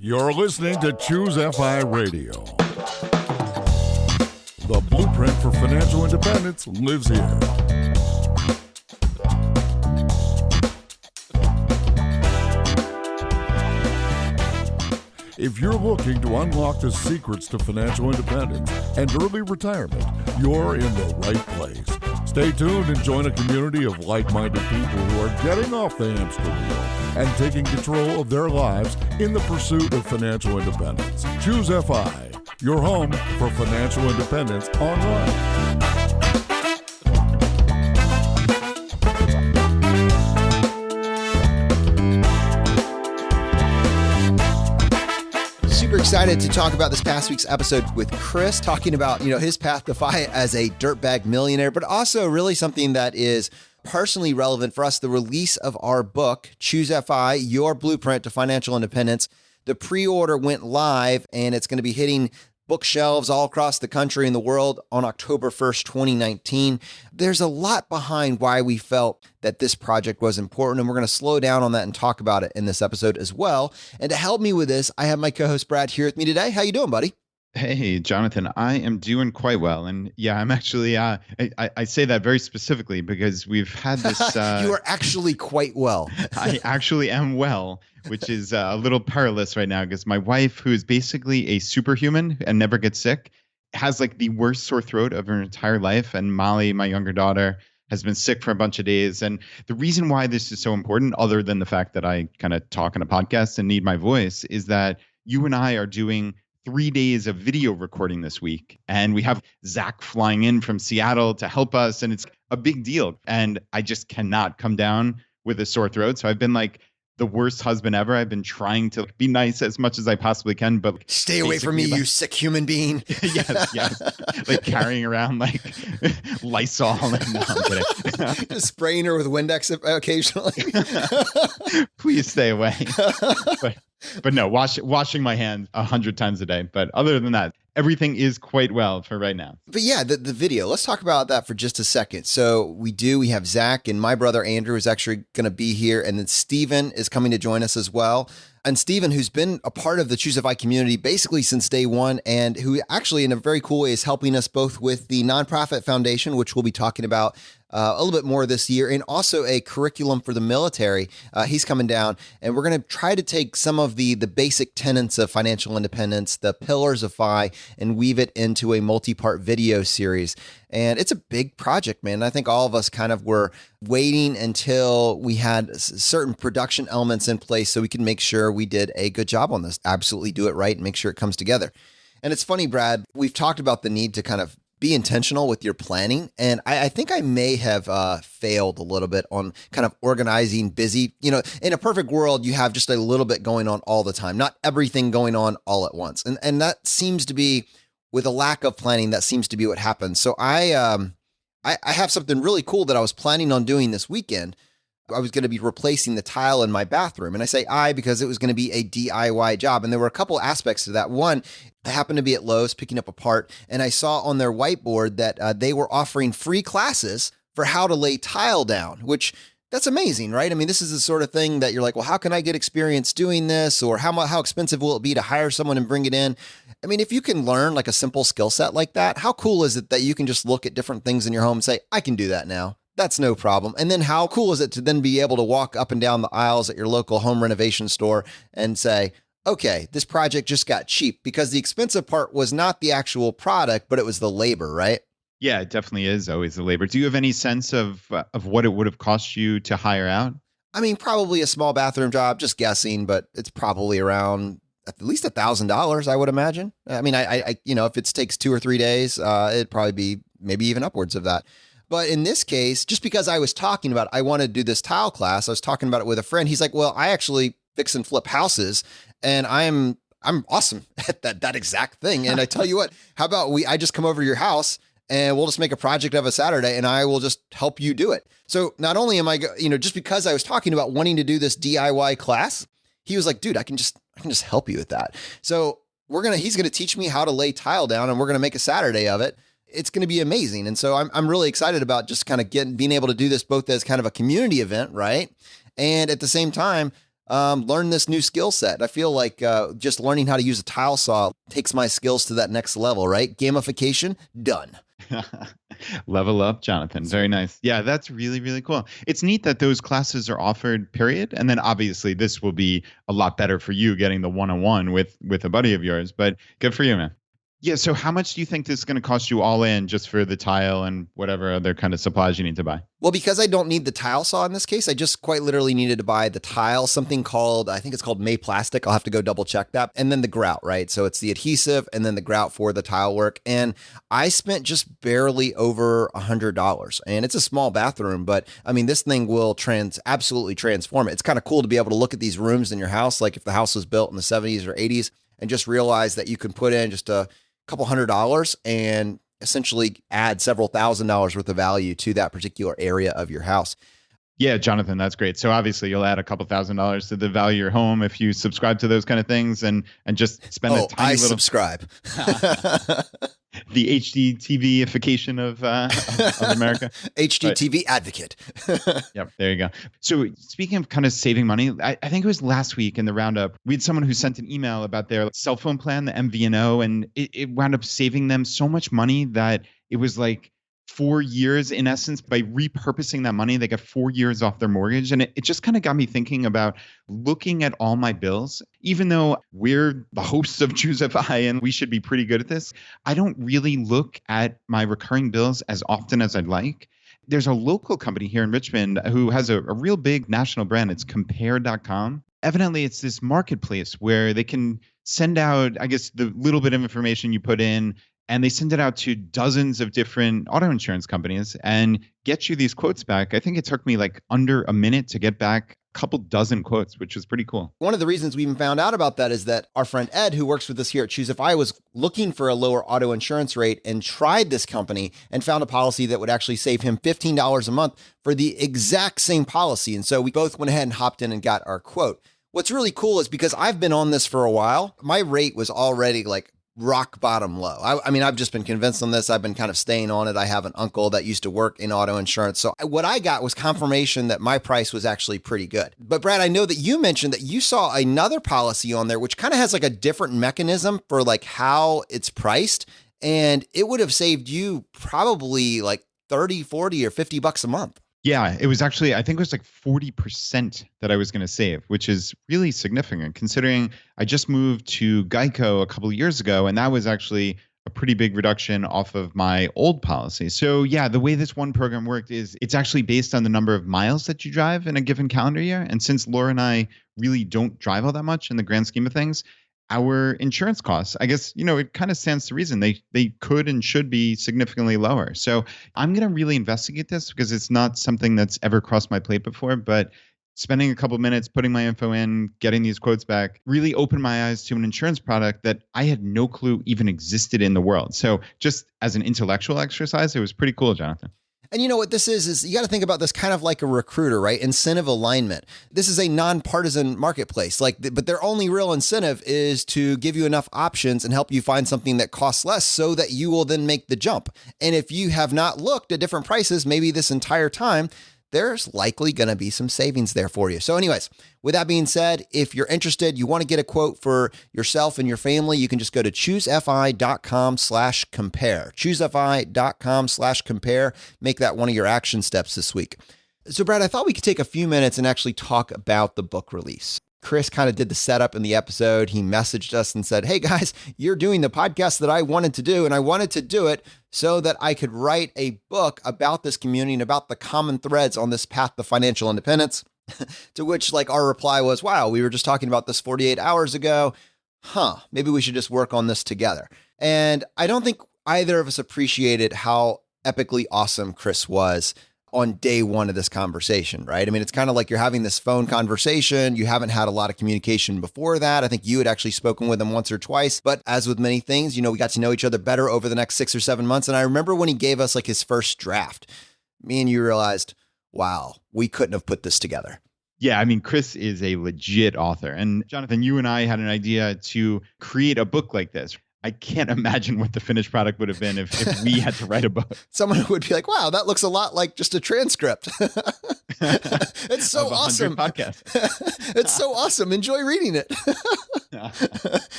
You're listening to ChooseFI Radio. The blueprint for financial independence lives here. If you're looking to unlock the secrets to financial independence and early retirement, you're in the right place. Stay tuned and join a community of like-minded people who are getting off the hamster wheel and taking control of their lives in the pursuit of financial independence. ChooseFI, your home for financial independence online. Super excited to talk about this past week's episode with Chris, talking about, his path to FI as a dirtbag millionaire, but also really something that is personally relevant for us, the release of our book, ChooseFI, Your Blueprint to Financial Independence. The pre-order went live and it's going to be hitting bookshelves all across the country and the world on October 1st, 2019. There's a lot behind why we felt that this project was important, and we're going to slow down on that and talk about it in this episode as well. And to help me with this, I have my co-host Brad here with me today. How you doing, buddy? Hey, Jonathan, I am doing quite well. And yeah, I'm actually, I say that very specifically because we've had this. You are actually quite well. I actually am well, which is a little perilous right now because my wife, who is basically a superhuman and never gets sick, has like the worst sore throat of her entire life. And Molly, my younger daughter, has been sick for a bunch of days. And the reason why this is so important, other than the fact that I kind of talk on a podcast and need my voice, is that you and I are doing 3 days of video recording this week. And we have Zach flying in from Seattle to help us. And it's a big deal. And I just cannot come down with a sore throat. So I've been like the worst husband ever. I've been trying to be nice as much as I possibly can, but stay away from me, you sick human being. yes. Like carrying around like Lysol. And no, I'm kidding. Just spraying her with Windex occasionally. Please stay away. But no, washing my hands 100 times a day. But other than that, everything is quite well for right now. But yeah, the video, let's talk about that for just a second. So we have Zach, and my brother Andrew is actually going to be here. And then Steven is coming to join us as well. And Steven, who's been a part of the ChooseFI community basically since day one, and who actually in a very cool way is helping us both with the nonprofit foundation, which we'll be talking about a little bit more this year, and also a curriculum for the military. He's coming down, and we're going to try to take some of the basic tenets of financial independence, the pillars of FI, and weave it into a multi-part video series. And it's a big project, man. I think all of us kind of were waiting until we had certain production elements in place so we could make sure we did a good job on this, absolutely do it right and make sure it comes together. And it's funny, Brad, we've talked about the need to kind of be intentional with your planning. And I think I may have failed a little bit on kind of organizing busy. In a perfect world, you have just a little bit going on all the time, not everything going on all at once. And that seems to be, with a lack of planning, that seems to be what happens. So I have something really cool that I was planning on doing this weekend. I was going to be replacing the tile in my bathroom. And I say because it was going to be a DIY job. And there were a couple aspects to that. One, I happened to be at Lowe's picking up a part, and I saw on their whiteboard that they were offering free classes for how to lay tile down, which that's amazing, right? I mean, this is the sort of thing that you're like, well, how can I get experience doing this? Or how expensive will it be to hire someone and bring it in? I mean, if you can learn like a simple skill set like that, how cool is it that you can just look at different things in your home and say, I can do that now. That's no problem. And then how cool is it to then be able to walk up and down the aisles at your local home renovation store and say, okay, this project just got cheap, because the expensive part was not the actual product, but it was the labor, right? Yeah, it definitely is always the labor. Do you have any sense of what it would have cost you to hire out? I mean, probably a small bathroom job, just guessing, but it's probably around at least $1,000, I would imagine. I mean, I if it takes 2 or 3 days, it'd probably be maybe even upwards of that. But in this case, just because I was talking about, I want to do this tile class, I was talking about it with a friend. He's like, well, I actually fix and flip houses, and I'm awesome at that exact thing. And I tell you what, how about I just come over to your house and we'll just make a project of a Saturday and I will just help you do it. So not only am I, just because I was talking about wanting to do this DIY class, he was like, dude, I can just help you with that. So he's going to teach me how to lay tile down, and we're going to make a Saturday of it. It's going to be amazing. And so I'm really excited about just kind of being able to do this both as kind of a community event, right? And at the same time, learn this new skill set. I feel like just learning how to use a tile saw takes my skills to that next level, right? Gamification, done. Level up, Jonathan. Very nice. Yeah, that's really, really cool. It's neat that those classes are offered, period. And then obviously this will be a lot better for you getting the one-on-one with a buddy of yours, but good for you, man. Yeah. So how much do you think this is going to cost you all in just for the tile and whatever other kind of supplies you need to buy? Well, because I don't need the tile saw in this case, I just quite literally needed to buy the tile, something called, I think it's called May Plastic. I'll have to go double check that. And then the grout, right? So it's the adhesive and then the grout for the tile work. And I spent just barely over $100. And it's a small bathroom, but I mean, this thing will absolutely transform it. It's kind of cool to be able to look at these rooms in your house, like if the house was built in the 70s or 80s, and just realize that you can put in just a couple $100 and essentially add several $1,000s worth of value to that particular area of your house. Yeah, Jonathan, that's great. So obviously you'll add a couple $1,000s to the value of your home if you subscribe to those kind of things and just spend a tiny little. Subscribe. The HD TV-ification of America. HDTV advocate. Yep, there you go. So speaking of kind of saving money, I think it was last week in the roundup, we had someone who sent an email about their cell phone plan, the MVNO, and it wound up saving them so much money that it was like 4 years in essence. By repurposing that money, they got 4 years off their mortgage. And it just kind of got me thinking about looking at all my bills. Even though we're the hosts of ChooseFI and we should be pretty good at this, I don't really look at my recurring bills as often as I'd like. There's a local company here in Richmond who has a real big national brand. It's compare.com. Evidently, it's this marketplace where they can send out, I guess, the little bit of information you put in, and they send it out to dozens of different auto insurance companies and get you these quotes back. I think it took me like under a minute to get back a couple dozen quotes, which was pretty cool. One of the reasons we even found out about that is that our friend Ed, who works with us here at ChooseFI, was looking for a lower auto insurance rate and tried this company and found a policy that would actually save him $15 a month for the exact same policy. And so we both went ahead and hopped in and got our quote. What's really cool is because I've been on this for a while, my rate was already like rock bottom low. I mean, I've just been convinced on this. I've been kind of staying on it. I have an uncle that used to work in auto insurance. So what I got was confirmation that my price was actually pretty good. But Brad, I know that you mentioned that you saw another policy on there, which kind of has like a different mechanism for like how it's priced. And it would have saved you probably like 30, 40 or $50 a month. Yeah, it was actually, I think it was like 40% that I was going to save, which is really significant considering I just moved to Geico a couple of years ago, and that was actually a pretty big reduction off of my old policy. So yeah, the way this one program worked is it's actually based on the number of miles that you drive in a given calendar year. And since Laura and I really don't drive all that much in the grand scheme of things, our insurance costs, I guess, it kind of stands to reason they could and should be significantly lower. So I'm going to really investigate this because it's not something that's ever crossed my plate before, but spending a couple of minutes, putting my info in, getting these quotes back, really opened my eyes to an insurance product that I had no clue even existed in the world. So just as an intellectual exercise, it was pretty cool, Jonathan. And you know what this is you got to think about this kind of like a recruiter, right? Incentive alignment. This is a nonpartisan marketplace, but their only real incentive is to give you enough options and help you find something that costs less so that you will then make the jump. And if you have not looked at different prices, maybe this entire time, there's likely going to be some savings there for you. So anyways, with that being said, if you're interested, you want to get a quote for yourself and your family, you can just go to choosefi.com/compare. choosefi.com/compare. Make that one of your action steps this week. So Brad, I thought we could take a few minutes and actually talk about the book release. Chris kind of did the setup in the episode. He messaged us and said, hey guys, you're doing the podcast that I wanted to do. And I wanted to do it so that I could write a book about this community and about the common threads on this path to financial independence. To which our reply was, wow, we were just talking about this 48 hours ago. Maybe we should just work on this together. And I don't think either of us appreciated how epically awesome Chris was on day one of this conversation, right? I mean, it's kind of like you're having this phone conversation. You haven't had a lot of communication before that. I think you had actually spoken with him once or twice, but as with many things, we got to know each other better over the next 6 or 7 months. And I remember when he gave us his first draft, me and you realized, wow, we couldn't have put this together. Yeah, I mean, Chris is a legit author. And Jonathan, you and I had an idea to create a book like this. I can't imagine what the finished product would have been if we had to write a book. Someone would be like, wow, that looks a lot like just a transcript. It's so awesome. It's so awesome. Enjoy reading it.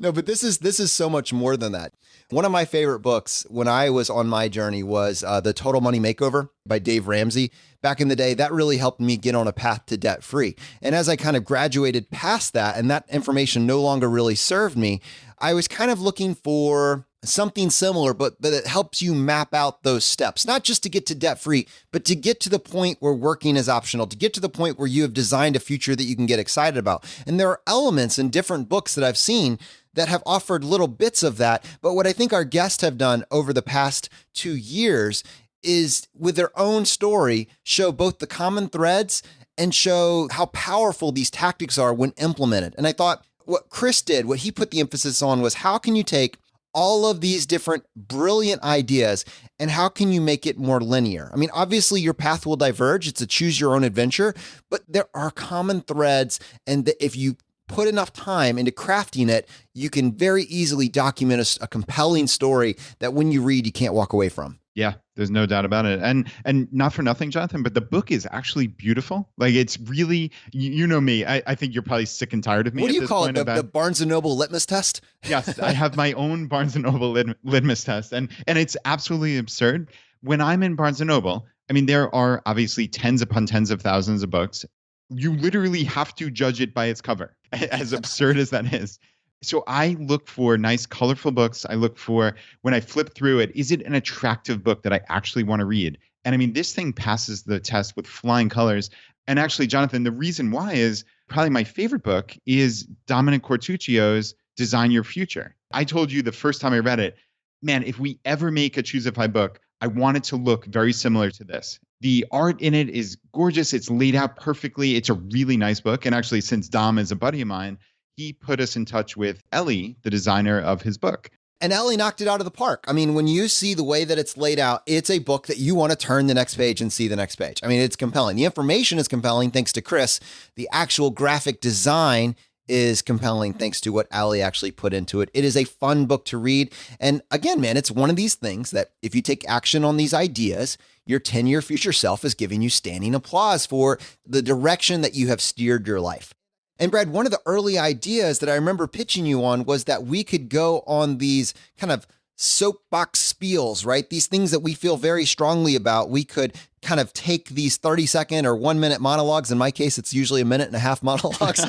No, but this is so much more than that. One of my favorite books when I was on my journey was The Total Money Makeover by Dave Ramsey. Back in the day, that really helped me get on a path to debt free. And as I kind of graduated past that and that information no longer really served me, I was kind of looking for something similar, but it helps you map out those steps, not just to get to debt free, but to get to the point where working is optional, to get to the point where you have designed a future that you can get excited about. And there are elements in different books that I've seen that have offered little bits of that. But what I think our guests have done over the past 2 years is, with their own story, show both the common threads and show how powerful these tactics are when implemented. And I thought what Chris did, what he put the emphasis on was, how can you take all of these different brilliant ideas and how can you make it more linear? I mean, obviously your path will diverge. It's a choose your own adventure, but there are common threads. And if you put enough time into crafting it, you can very easily document a compelling story that when you read, you can't walk away from. Yeah, there's no doubt about it. And not for nothing, Jonathan, but the book is actually beautiful. Like, it's really, you know me, I think you're probably sick and tired of me. What do you call it? The Barnes & Noble litmus test? Yes, I have my own Barnes & Noble litmus test. And it's absolutely absurd. When I'm in Barnes & Noble, I mean, there are obviously tens upon tens of thousands of books. You literally have to judge it by its cover, as absurd as that is. So I look for nice, colorful books. I look for, when I flip through it, is it an attractive book that I actually want to read? And I mean, this thing passes the test with flying colors. And actually, Jonathan, the reason why is probably my favorite book is Dominic Cortuccio's Design Your Future. I told you the first time I read it, man, if we ever make a ChooseFI book, I want it to look very similar to this. The art in it is gorgeous. It's laid out perfectly. It's a really nice book. And actually, since Dom is a buddy of mine, he put us in touch with Ellie, the designer of his book. And Ellie knocked it out of the park. I mean, when you see the way that it's laid out, it's a book that you want to turn the next page and see the next page. I mean, it's compelling. The information is compelling thanks to Chris. The actual graphic design is compelling thanks to what Ellie actually put into it. It is a fun book to read. And again, man, it's one of these things that if you take action on these ideas, your 10-year future self is giving you standing applause for the direction that you have steered your life. And Brad, one of the early ideas that I remember pitching you on was that we could go on these kind of soapbox spiels, right? These things that we feel very strongly about. We could kind of take these 30-second or 1-minute monologues. In my case, it's usually 1.5 minute monologues.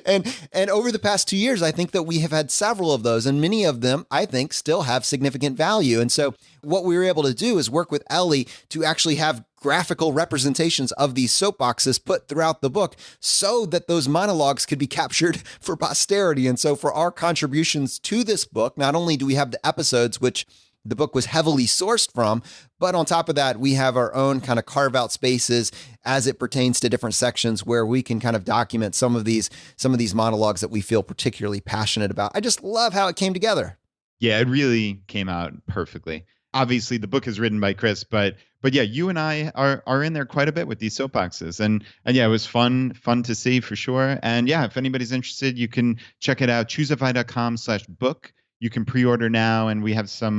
And over the past 2 years, I think that we have had several of those, and many of them, I think, still have significant value. And so what we were able to do is work with Ellie to actually have graphical representations of these soapboxes put throughout the book so that those monologues could be captured for posterity. And so for our contributions to this book, not only do we have the episodes, which the book was heavily sourced from, but on top of that, we have our own kind of carve out spaces as it pertains to different sections where we can kind of document some of these monologues that we feel particularly passionate about. I just love how it came together. Yeah, it really came out perfectly. Obviously, the book is written by Chris, but yeah, you and I are in there quite a bit with these soapboxes, and yeah, it was fun to see for sure. And yeah, if anybody's interested, you can check it out, ChooseFI.com/book. You can pre-order now, and we have some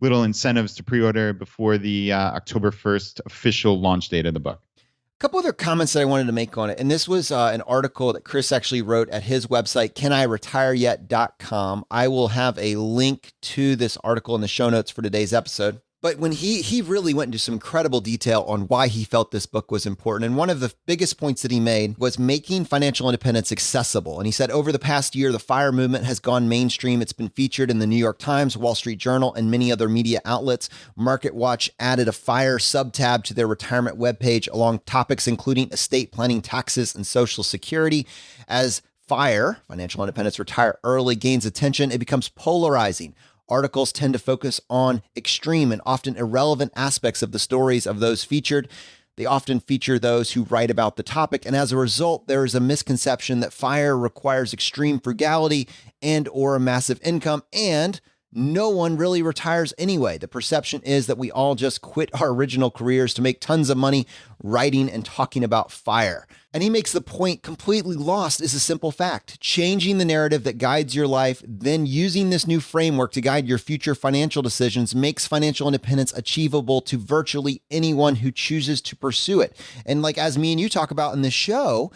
little incentives to pre-order before the October 1st official launch date of the book. A couple other comments that I wanted to make on it. And this was an article that Chris actually wrote at his website, caniretireyet.com. I will have a link to this article in the show notes for today's episode. But when he really went into some incredible detail on why he felt this book was important. And one of the biggest points that he made was making financial independence accessible. And he said, over the past year, the FIRE movement has gone mainstream. It's been featured in the New York Times, Wall Street Journal, and many other media outlets. MarketWatch added a FIRE subtab to their retirement webpage along topics including estate planning, taxes, and Social Security. As FIRE, financial independence, retire early, gains attention, it becomes polarizing. Articles tend to focus on extreme and often irrelevant aspects of the stories of those featured. They often feature those who write about the topic, and as a result, there is a misconception that FIRE requires extreme frugality and or a massive income, and no one really retires anyway. The perception is that we all just quit our original careers to make tons of money writing and talking about fire. And he makes the point completely lost is a simple fact. Changing the narrative that guides your life, then using this new framework to guide your future financial decisions makes financial independence achievable to virtually anyone who chooses to pursue it. And like as me and you talk about in this show,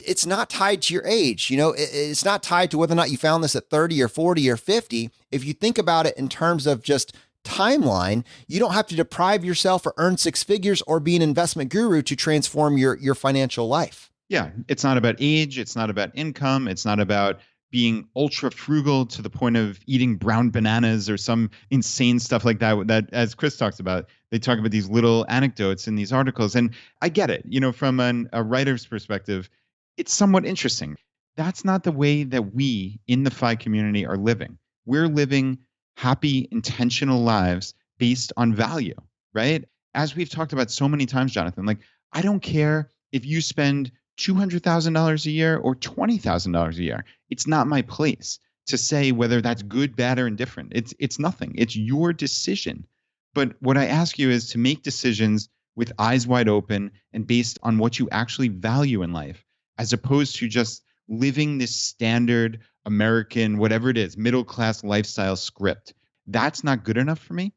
it's not tied to your age. It's not tied to whether or not you found this at 30 or 40 or 50. If you think about it in terms of just timeline, you don't have to deprive yourself or earn six figures or be an investment guru to transform your financial life. Yeah. It's not about age. It's not about income. It's not about being ultra frugal to the point of eating brown bananas or some insane stuff like that. That, as Chris talks about, they talk about these little anecdotes in these articles. And I get it, from a writer's perspective, it's somewhat interesting. That's not the way that we in the FI community are living. We're living happy, intentional lives based on value, right? As we've talked about so many times, Jonathan, like I don't care if you spend $200,000 a year or $20,000 a year. It's not my place to say whether that's good, bad, or indifferent. It's nothing. It's your decision. But what I ask you is to make decisions with eyes wide open and based on what you actually value in life, as opposed to just living this standard American, whatever it is, middle-class lifestyle script. That's not good enough for me.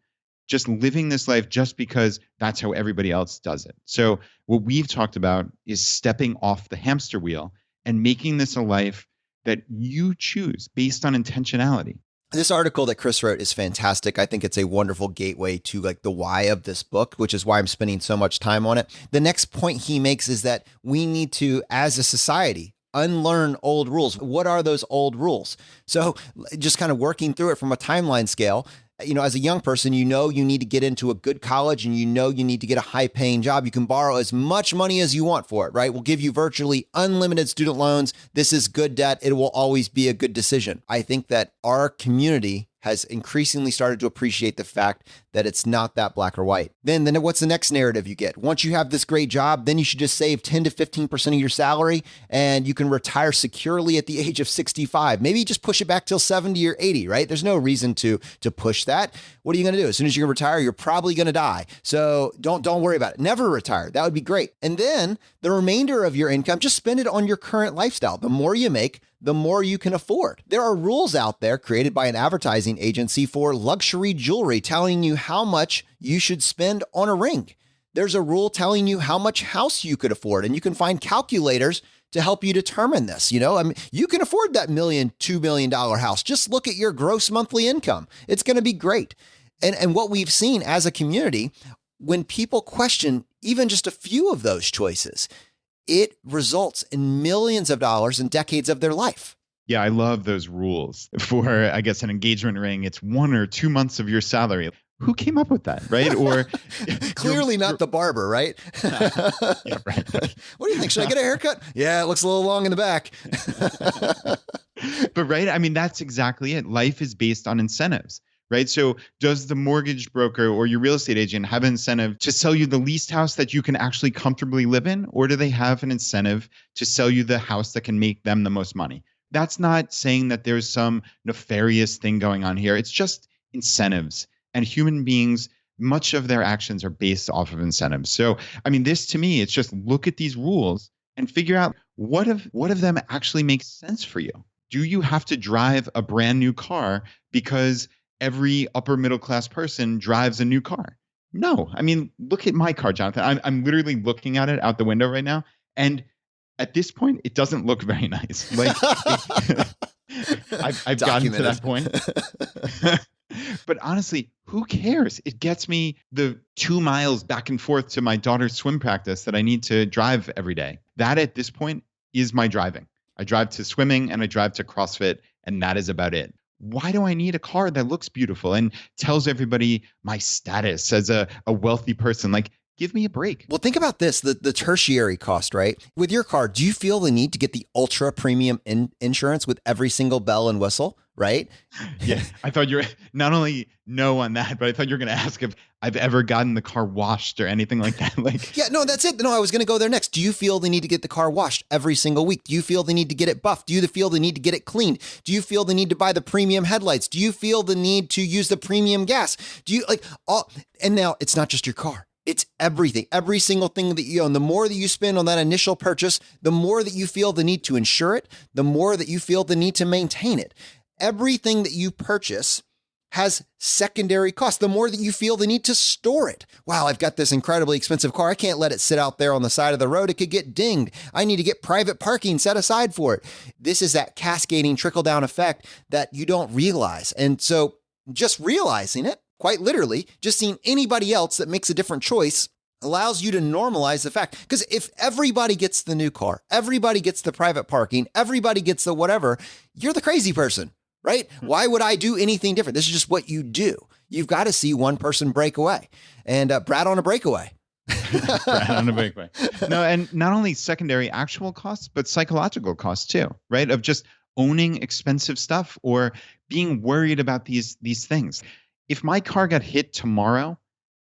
Just living this life just because that's how everybody else does it. So what we've talked about is stepping off the hamster wheel and making this a life that you choose based on intentionality. This article that Chris wrote is fantastic. I think it's a wonderful gateway to like the why of this book, which is why I'm spending so much time on it. The next point he makes is that we need to, as a society, unlearn old rules. What are those old rules? So just kind of working through it from a timeline scale, as a young person, you need to get into a good college and you need to get a high paying job. You can borrow as much money as you want for it, right? We'll give you virtually unlimited student loans. This is good debt. It will always be a good decision. I think that our community has increasingly started to appreciate the fact that it's not that black or white. Then what's the next narrative you get? Once you have this great job, then you should just save 10 to 15% of your salary and you can retire securely at the age of 65. Maybe just push it back till 70 or 80, right? There's no reason to push that. What are you going to do? As soon as you're going to retire, you're probably going to die. So don't worry about it. Never retire. That would be great. And then the remainder of your income, just spend it on your current lifestyle. The more you make, the more you can afford. There are rules out there created by an advertising agency for luxury jewelry telling you how much you should spend on a ring. There's a rule telling you how much house you could afford, and you can find calculators to help you determine this. You can afford that $1 million, $2 million house. Just look at your gross monthly income. It's going to be great. And what we've seen as a community, when people question even just a few of those choices, it results in millions of dollars and decades of their life. Yeah, I love those rules. For, I guess, an engagement ring, it's 1 or 2 months of your salary. Who came up with that, right? Or clearly not the barber, right? Yeah, right. What do you think? Should I get a haircut? Yeah, it looks a little long in the back. But right, I mean, that's exactly it. Life is based on incentives, right? So does the mortgage broker or your real estate agent have an incentive to sell you the leased house that you can actually comfortably live in? Or do they have an incentive to sell you the house that can make them the most money? That's not saying that there's some nefarious thing going on here. It's just incentives. And human beings, much of their actions are based off of incentives. So, I mean, this to me, it's just look at these rules and figure out what of them actually makes sense for you. Do you have to drive a brand new car because every upper middle class person drives a new car? No. I mean, look at my car, Jonathan. I'm literally looking at it out the window right now. And at this point, it doesn't look very nice. Like I've gotten to that point. But honestly, who cares? It gets me the 2 miles back and forth to my daughter's swim practice that I need to drive every day. That at this point is my driving. I drive to swimming and I drive to CrossFit, and that is about it. Why do I need a car that looks beautiful and tells everybody my status as a wealthy person? Like, give me a break. Well, think about this, the tertiary cost, right? With your car, do you feel the need to get the ultra premium insurance with every single bell and whistle, right? Yeah, I thought you were not only no on that, but I thought you were going to ask if I've ever gotten the car washed or anything like that. Yeah, no, that's it. No, I was going to go there next. Do you feel the need to get the car washed every single week? Do you feel the need to get it buffed? Do you feel the need to get it cleaned? Do you feel the need to buy the premium headlights? Do you feel the need to use the premium gas? Do you and now it's not just your car. It's everything, every single thing that you own. The more that you spend on that initial purchase, the more that you feel the need to insure it, the more that you feel the need to maintain it. Everything that you purchase has secondary costs. The more that you feel the need to store it. Wow, I've got this incredibly expensive car. I can't let it sit out there on the side of the road. It could get dinged. I need to get private parking set aside for it. This is that cascading trickle-down effect that you don't realize. And so just realizing it, quite literally, just seeing anybody else that makes a different choice allows you to normalize the fact. Because if everybody gets the new car, everybody gets the private parking, everybody gets the whatever, you're the crazy person, right? Why would I do anything different? This is just what you do. You've got to see one person break away. And Brad on a breakaway. Brad on a breakaway. No, and not only secondary actual costs, but psychological costs too, right? Of just owning expensive stuff or being worried about these things. If my car got hit tomorrow,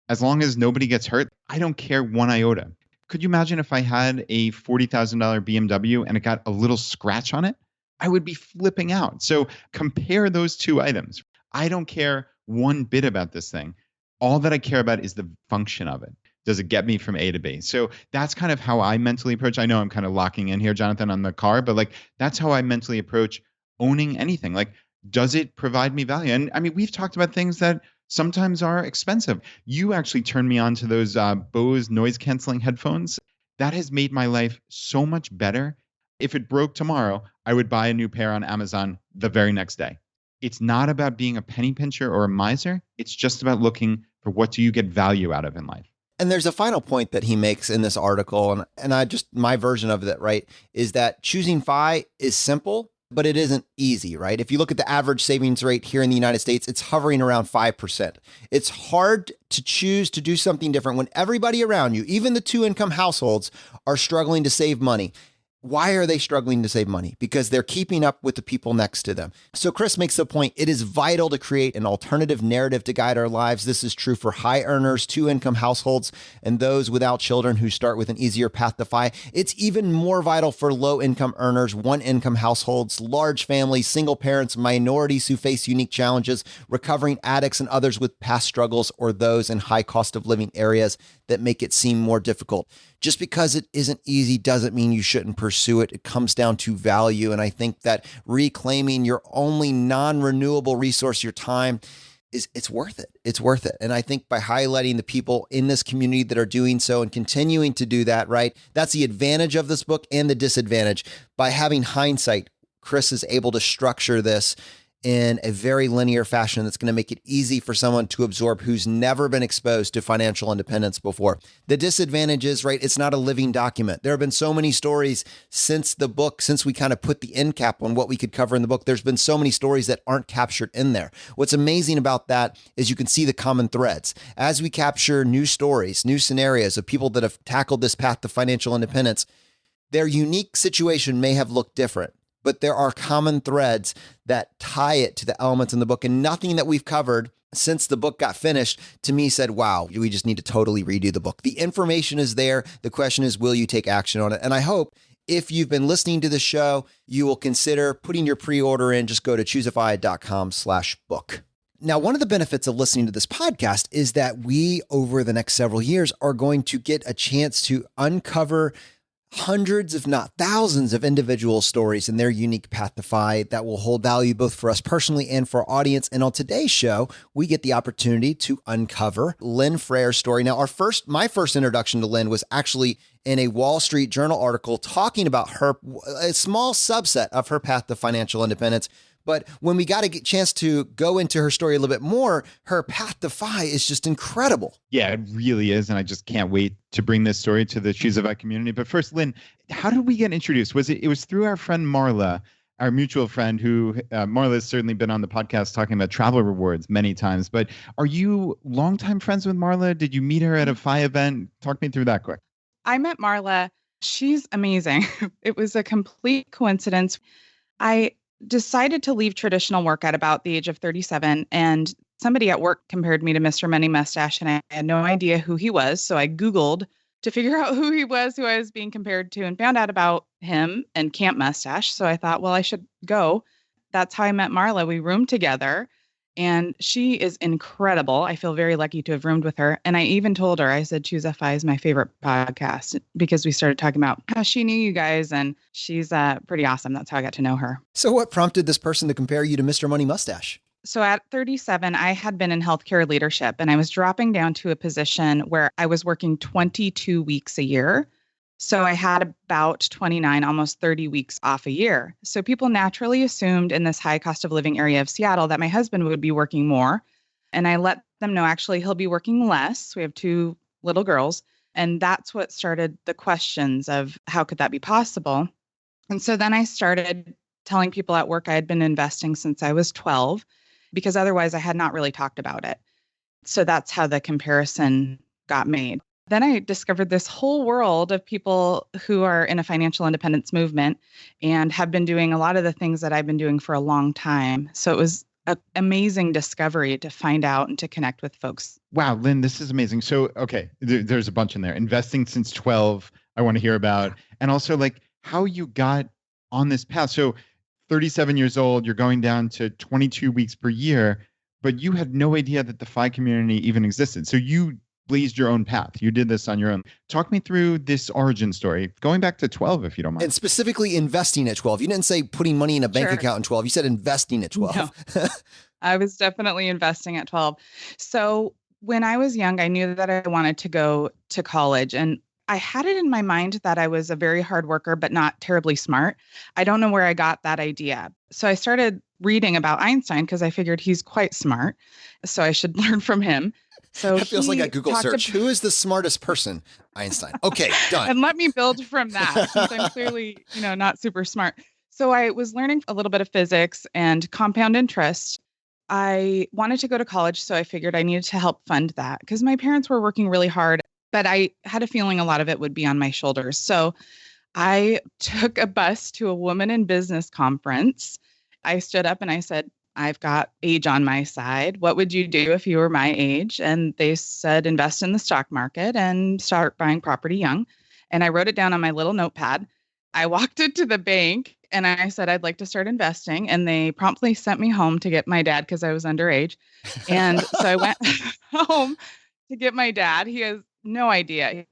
as long as nobody gets hurt, I don't care one iota. Could you imagine if I had a $40,000 BMW and it got a little scratch on it? I would be flipping out. So compare those two items. I don't care one bit about this thing. All that I care about is the function of it. Does it get me from A to B? So that's kind of how I mentally approach. I know I'm kind of locking in here, Jonathan, on the car, but that's how I mentally approach owning anything. Does it provide me value? And I mean, we've talked about things that sometimes are expensive. You actually turned me on to those Bose noise canceling headphones. That has made my life so much better. If it broke tomorrow, I would buy a new pair on Amazon the very next day. It's not about being a penny pincher or a miser. It's just about looking for what do you get value out of in life. And there's a final point that he makes in this article, and I just, my version of it, right, is that choosing FI is simple, but it isn't easy, right? If you look at the average savings rate here in the United States, it's hovering around 5%. It's hard to choose to do something different when everybody around you, even the two-income households, are struggling to save money. Why are they struggling to save money? Because they're keeping up with the people next to them. So Chris makes the point, it is vital to create an alternative narrative to guide our lives. This is true for high earners, two-income households, and those without children who start with an easier path to FI. It's even more vital for low-income earners, one-income households, large families, single parents, minorities who face unique challenges, recovering addicts, and others with past struggles, or those in high cost of living areas that make it seem more difficult. Just because it isn't easy doesn't mean you shouldn't pursue it. It comes down to value. And I think that reclaiming your only non-renewable resource, your time, it's worth it. It's worth it. And I think by highlighting the people in this community that are doing so and continuing to do that, right? That's the advantage of this book and the disadvantage. By having hindsight, Chris is able to structure this in a very linear fashion that's going to make it easy for someone to absorb who's never been exposed to financial independence before. The disadvantage is, right, it's not a living document. There have been so many stories since the book, since we kind of put the end cap on what we could cover in the book, there's been so many stories that aren't captured in there. What's amazing about that is you can see the common threads. As we capture new stories, new scenarios of people that have tackled this path to financial independence, their unique situation may have looked different, but there are common threads that tie it to the elements in the book. And nothing that we've covered since the book got finished, to me, said, wow, we just need to totally redo the book. The information is there. The question is, will you take action on it? And I hope if you've been listening to the show, you will consider putting your pre-order in. Just go to ChooseFI.com/book. Now, one of the benefits of listening to this podcast is that we, over the next several years, are going to get a chance to uncover hundreds, if not thousands, of individual stories and their unique path to FI that will hold value both for us personally and for our audience. And on today's show, we get the opportunity to uncover Lynne Frayer's story. Now, my first introduction to Lynne was actually in a Wall Street Journal article talking about a small subset of her path to financial independence. But when we got a chance to go into her story a little bit more, her path to FI is just incredible. Yeah, it really is. And I just can't wait to bring this story to the ChooseFI community. But first, Lynne, how did we get introduced? It was through our friend Marla. our mutual friend who Marla has certainly been on the podcast talking about travel rewards many times. But are you longtime friends with Marla? Did you meet her at a FI event? Talk me through that quick. I met Marla. She's amazing. It was a complete coincidence. I decided to leave traditional work at about the age of 37, and somebody at work compared me to Mr. Money Mustache, and I had no idea who he was. So I Googled to figure out who he was, who I was being compared to, and found out about him and Camp Mustache. So I thought, well, I should go. That's how I met Marla. We roomed together. And she is incredible. I feel very lucky to have roomed with her. And I even told her, I said, ChooseFI is my favorite podcast, because we started talking about how she knew you guys, and she's pretty awesome. That's how I got to know her. So what prompted this person to compare you to Mr. Money Mustache? So at 37, I had been in healthcare leadership, and I was dropping down to a position where I was working 22 weeks a year. So I had about 29, almost 30 weeks off a year. So people naturally assumed in this high cost of living area of Seattle that my husband would be working more. And I let them know, actually, he'll be working less. We have 2 little girls. And that's what started the questions of how could that be possible? And so then I started telling people at work I had been investing since I was 12, because otherwise I had not really talked about it. So that's how the comparison got made. Then I discovered this whole world of people who are in a financial independence movement and have been doing a lot of the things that I've been doing for a long time. So it was an amazing discovery to find out and to connect with folks. Wow, Lynn, this is amazing. So, okay, there's a bunch in there. Investing since 12, I want to hear about. And also like how you got on this path. So 37 years old, you're going down to 22 weeks per year, but you had no idea that the FI community even existed. So you blazed your own path. You did this on your own. Talk me through this origin story, going back to 12, if you don't mind. And specifically investing at 12. You didn't say putting money in a bank account in 12. You said investing at 12. No. I was definitely investing at 12. So when I was young, I knew that I wanted to go to college, and I had it in my mind that I was a very hard worker, but not terribly smart. I don't know where I got that idea. So I started reading about Einstein because I figured he's quite smart, so I should learn from him. So that feels like a Google search. Who is the smartest person? Einstein. Okay, done. And let me build from that, since I'm clearly, not super smart. So I was learning a little bit of physics and compound interest. I wanted to go to college, so I figured I needed to help fund that because my parents were working really hard, but I had a feeling a lot of it would be on my shoulders. So I took a bus to a woman in business conference. I stood up and I said, I've got age on my side. What would you do if you were my age? And they said, invest in the stock market and start buying property young. And I wrote it down on my little notepad. I walked into the bank and I said, I'd like to start investing. And they promptly sent me home to get my dad because I was underage. And so I went home to get my dad. He has no idea.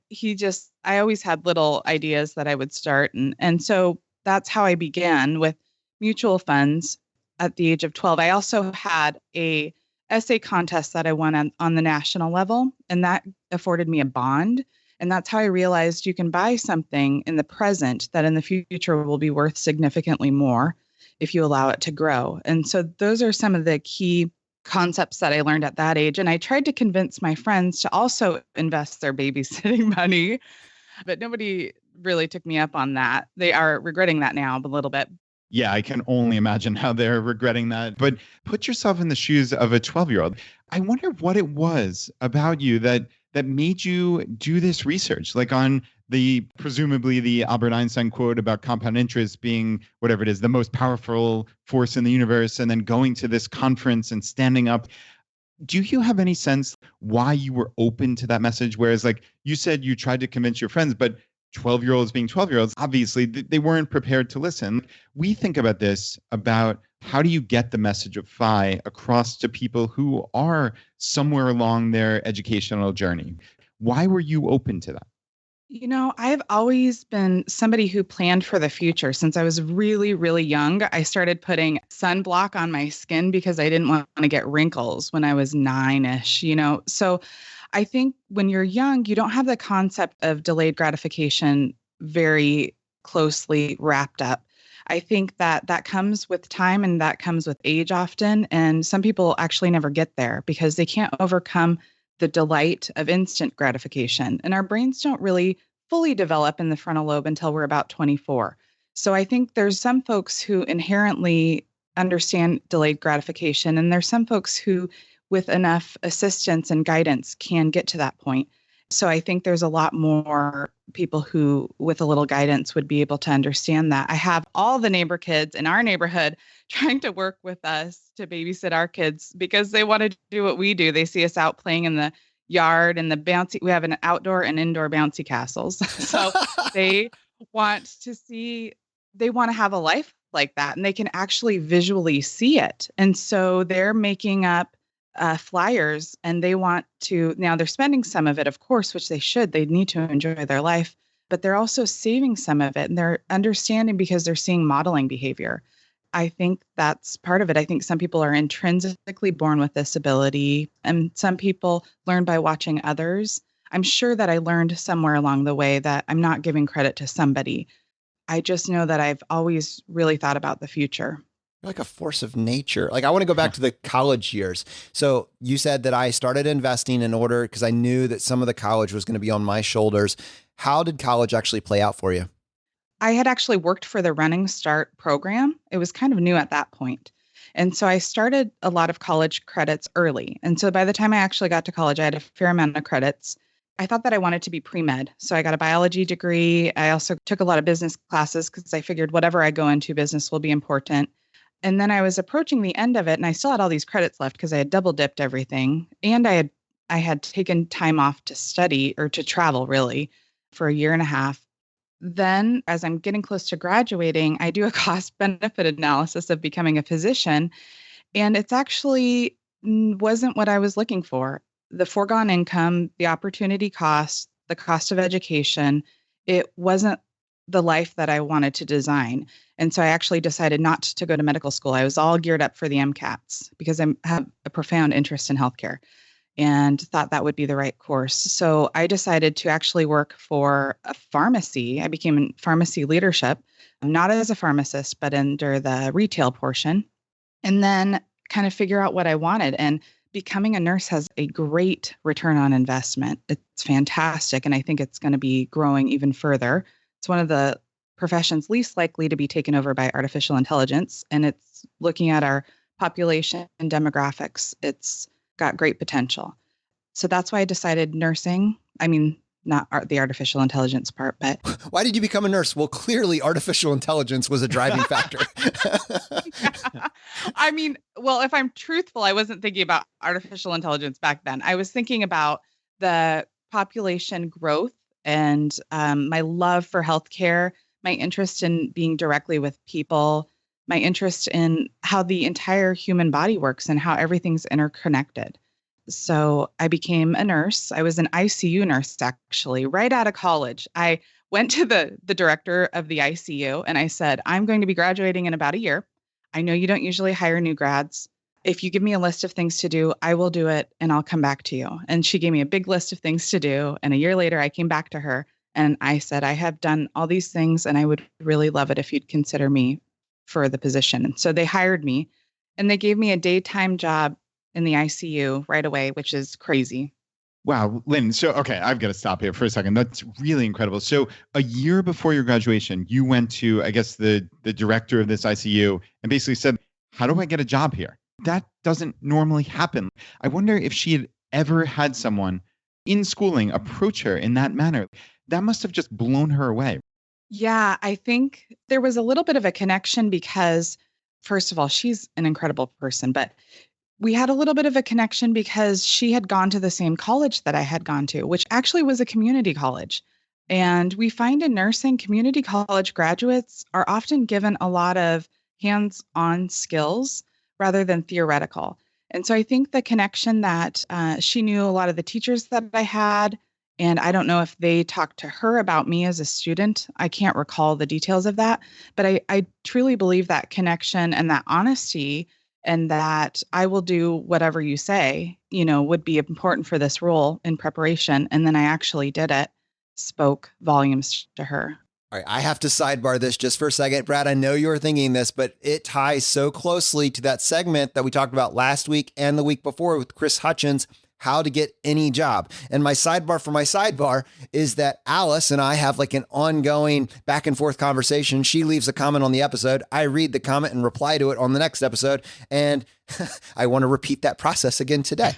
I always had little ideas that I would start. And so that's how I began with mutual funds. At the age of 12, I also had a essay contest that I won on the national level, and that afforded me a bond. And that's how I realized you can buy something in the present that in the future will be worth significantly more if you allow it to grow. And so those are some of the key concepts that I learned at that age. And I tried to convince my friends to also invest their babysitting money, but nobody really took me up on that. They are regretting that now a little bit. Yeah, I can only imagine how they're regretting that. But put yourself in the shoes of a 12-year-old. I wonder what it was about you that made you do this research, like on presumably the Albert Einstein quote about compound interest being whatever it is, the most powerful force in the universe, and then going to this conference and standing up. Do you have any sense why you were open to that message? Whereas like you said, you tried to convince your friends, but 12-year-olds being 12-year-olds, obviously they weren't prepared to listen. We think about this, about how do you get the message of FI across to people who are somewhere along their educational journey? Why were you open to that? I've always been somebody who planned for the future. Since I was really, really young, I started putting sunblock on my skin because I didn't want to get wrinkles when I was 9-ish, So I think when you're young, you don't have the concept of delayed gratification very closely wrapped up. I think that comes with time and that comes with age often. And some people actually never get there because they can't overcome the delight of instant gratification. And our brains don't really fully develop in the frontal lobe until we're about 24. So I think there's some folks who inherently understand delayed gratification, and there's some folks who, with enough assistance and guidance, can get to that point. So I think there's a lot more people who, with a little guidance, would be able to understand that. I have all the neighbor kids in our neighborhood trying to work with us to babysit our kids because they want to do what we do. They see us out playing in the yard and we have an outdoor and indoor bouncy castles. So they want to have a life like that, and they can actually visually see it. And so they're making up flyers, and now they're spending some of it, of course, which they should. They need to enjoy their life, but they're also saving some of it, and they're understanding because they're seeing modeling behavior. I think that's part of it. I think some people are intrinsically born with this ability, and some people learn by watching others. I'm sure that I learned somewhere along the way that I'm not giving credit to somebody. I just know that I've always really thought about the future. You're like a force of nature. Like, I want to go back to the college years. So you said that I started investing in order because I knew that some of the college was going to be on my shoulders. How did college actually play out for you? I had actually worked for the Running Start program. It was kind of new at that point. And so I started a lot of college credits early. And so by the time I actually got to college, I had a fair amount of credits. I thought that I wanted to be pre-med. So I got a biology degree. I also took a lot of business classes because I figured whatever I go into, business will be important. And then I was approaching the end of it, and I still had all these credits left because I had double dipped everything. And I had taken time off to study or to travel, really, for a year and a half. Then, as I'm getting close to graduating, I do a cost benefit analysis of becoming a physician. And it's actually wasn't what I was looking for. The foregone income, the opportunity cost, the cost of education, it wasn't the life that I wanted to design. And so I actually decided not to go to medical school. I was all geared up for the MCATs because I have a profound interest in healthcare and thought that would be the right course. So I decided to actually work for a pharmacy. I became in pharmacy leadership, not as a pharmacist, but under the retail portion, and then kind of figure out what I wanted. And becoming a nurse has a great return on investment. It's fantastic. And I think it's going to be growing even further. It's one of the professions least likely to be taken over by artificial intelligence. And it's looking at our population and demographics. It's got great potential. So that's why I decided nursing. I mean, not the artificial intelligence part, but. Why did you become a nurse? Well, clearly artificial intelligence was a driving factor. Yeah. I mean, well, if I'm truthful, I wasn't thinking about artificial intelligence back then. I was thinking about the population growth and my love for healthcare, my interest in being directly with people, my interest in how the entire human body works and how everything's interconnected. So I became a nurse. I was an ICU nurse, actually, right out of college. I went to the director of the ICU and I said, I'm going to be graduating in about a year. I know you don't usually hire new grads. If you give me a list of things to do, I will do it and I'll come back to you. And she gave me a big list of things to do. And a year later, I came back to her and I said, I have done all these things and I would really love it if you'd consider me for the position. And so they hired me and they gave me a daytime job in the ICU right away, which is crazy. Wow, Lynne. So, okay, I've got to stop here for a second. That's really incredible. So a year before your graduation, you went to, I guess, the director of this ICU and basically said, how do I get a job here? That doesn't normally happen. I wonder if she had ever had someone in schooling approach her in that manner. That must have just blown her away. Yeah, I think there was a little bit of a connection because, first of all, she's an incredible person, but we had a little bit of a connection because she had gone to the same college that I had gone to, which actually was a community college. And we find in nursing, community college graduates are often given a lot of hands-on skills rather than theoretical. And so I think the connection that she knew a lot of the teachers that I had, and I don't know if they talked to her about me as a student. I can't recall the details of that, but I truly believe that connection and that honesty and that I will do whatever you say, would be important for this role in preparation. And then I actually did it, spoke volumes to her. All right, I have to sidebar this just for a second. Brad, I know you were thinking this, but it ties so closely to that segment that we talked about last week and the week before with Chris Hutchins. how to get any job. And my sidebar for my sidebar is that Alice and I have like an ongoing back and forth conversation. She leaves a comment on the episode. I read the comment and reply to it on the next episode. And I want to repeat that process again today.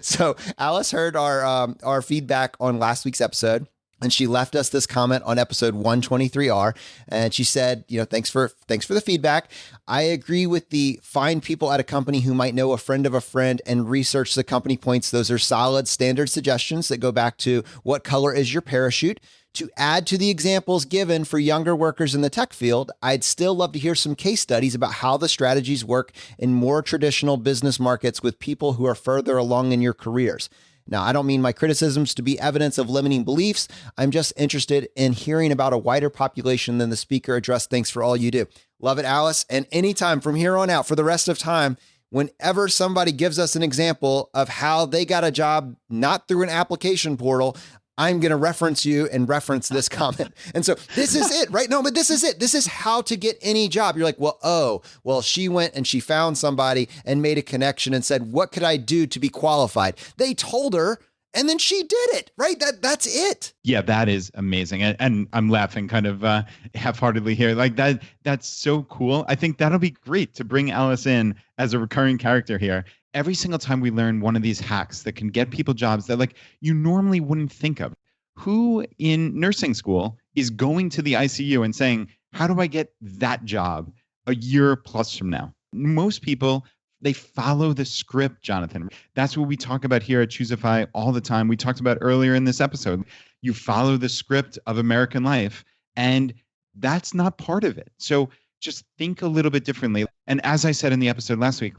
So Alice heard our feedback on last week's episode, and she left us this comment on episode 123R. And she said, thanks for the feedback. I agree with the find people at a company who might know a friend of a friend and research the company points. Those are solid standard suggestions that go back to what color is your parachute. To add to the examples given for younger workers in the tech field, I'd still love to hear some case studies about how the strategies work in more traditional business markets with people who are further along in your careers. Now, I don't mean my criticisms to be evidence of limiting beliefs. I'm just interested in hearing about a wider population than the speaker addressed. Thanks for all you do. Love it, Alice. And anytime from here on out, for the rest of time, whenever somebody gives us an example of how they got a job not through an application portal, I'm going to reference you and reference this comment. And so this is it, right? No, but this is it. This is how to get any job. You're like, well, she went and she found somebody and made a connection and said, what could I do to be qualified? They told her, and then she did it, right? That's it. Yeah, that is amazing. And I'm laughing kind of half-heartedly here. Like that's so cool. I think that'll be great to bring Alice in as a recurring character here. Every single time we learn one of these hacks that can get people jobs that like you normally wouldn't think of. Who in nursing school is going to the ICU and saying, how do I get that job a year plus from now? Most people, they follow the script, Jonathan. That's what we talk about here at ChooseFI all the time. We talked about earlier in this episode. You follow the script of American life, and that's not part of it. So just think a little bit differently. And as I said in the episode last week,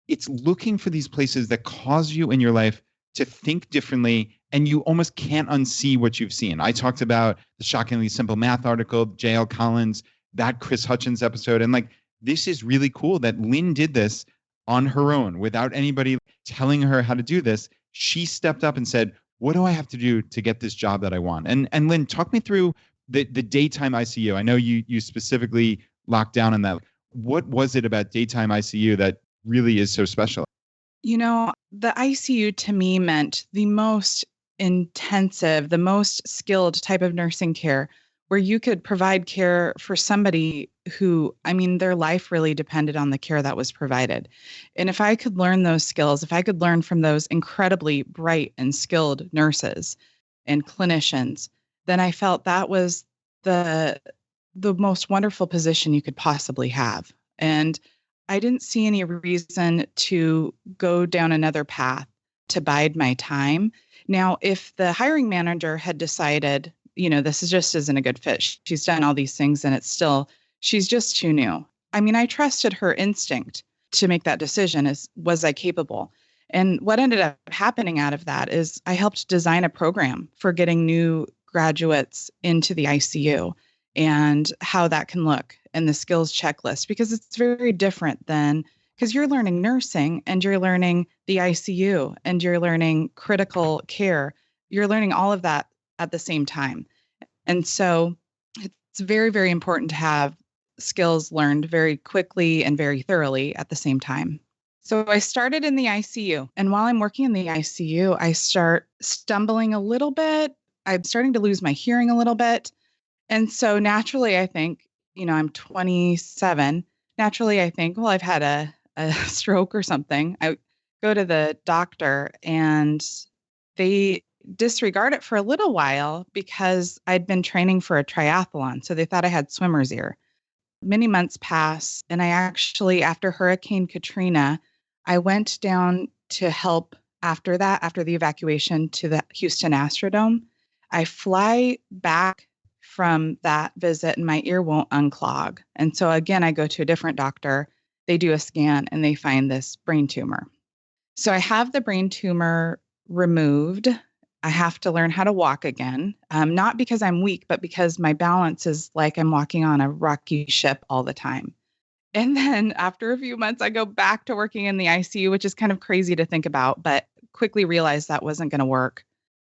it's looking for these places that cause you in your life to think differently, and you almost can't unsee what you've seen. I talked about the Shockingly Simple Math article, J.L. Collins, that Chris Hutchins episode. And like, this is really cool that Lynne did this on her own without anybody telling her how to do this. She stepped up and said, what do I have to do to get this job that I want? And Lynne, talk me through the daytime ICU. I know you specifically locked down on that. What was it about daytime ICU that really is so special? The ICU to me meant the most intensive, the most skilled type of nursing care where you could provide care for somebody who, their life really depended on the care that was provided. And if I could learn those skills, if I could learn from those incredibly bright and skilled nurses and clinicians, then I felt that was the most wonderful position you could possibly have. And I didn't see any reason to go down another path to bide my time. Now, if the hiring manager had decided, this just isn't a good fit, she's done all these things and she's just too new. I trusted her instinct to make that decision. Was I capable? And what ended up happening out of that is I helped design a program for getting new graduates into the ICU and how that can look and the skills checklist, because it's very different because you're learning nursing and you're learning the ICU and you're learning critical care. You're learning all of that at the same time. And so it's very, very important to have skills learned very quickly and very thoroughly at the same time. So I started in the ICU, and while I'm working in the ICU, I start stumbling a little bit. I'm starting to lose my hearing a little bit. And so naturally, I think, I'm 27. Naturally, I think, well, I've had a stroke or something. I go to the doctor and they disregard it for a little while because I'd been training for a triathlon. So they thought I had swimmer's ear. Many months pass. And I actually, after Hurricane Katrina, I went down to help after the evacuation to the Houston Astrodome. I fly back from that visit and my ear won't unclog. And so again, I go to a different doctor. They do a scan and they find this brain tumor. So I have the brain tumor removed. I have to learn how to walk again, not because I'm weak, but because my balance is like I'm walking on a rocky ship all the time. And then after a few months, I go back to working in the ICU, which is kind of crazy to think about, but quickly realized that wasn't going to work.